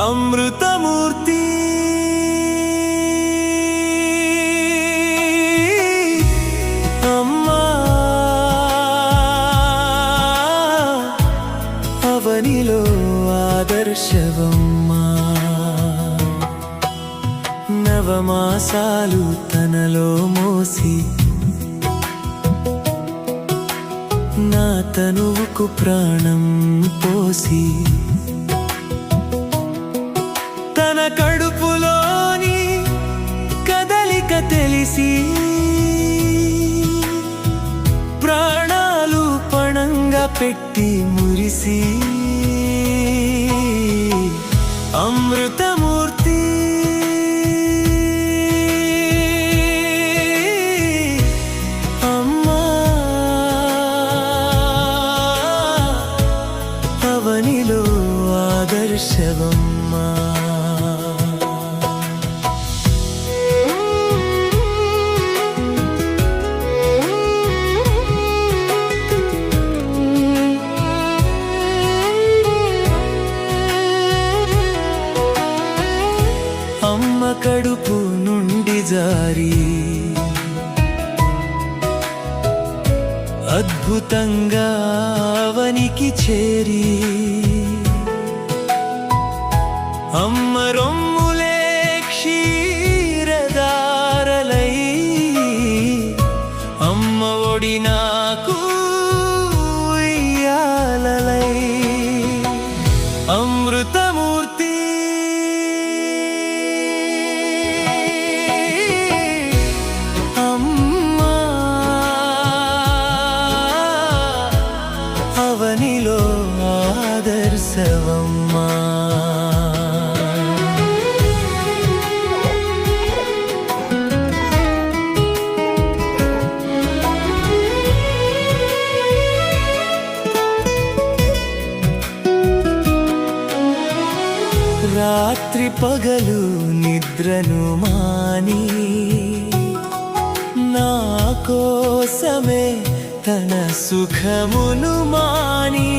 అమృతమూర్తి అమ్మా అవనిలో ఆదర్శవమ్మా నవమాసాలు తనలో మోసి నా తనువుకు ప్రాణం పోసి తన కడుపులోని కదలిక తెలిసి ప్రాణాలు పణంగా పెట్టి మురిసి అమృతమూర్తి అమ్మా అవనిలో ఆదర్శవమ్మా అమ్మ కడుపు నుండి జారి అద్భుతంగా అవనికి చేరి అమ్మ రొమ్ములే క్షీరదారలై అమ్మ ఒడి నాకు ఉయ్యాలలై అమృతమూర్తి అమ్మా అవనిలో ఆదర్శవమ్మా రాత్రి పగలు నిద్రను మాని నా కోసమే తన సుఖమును మాని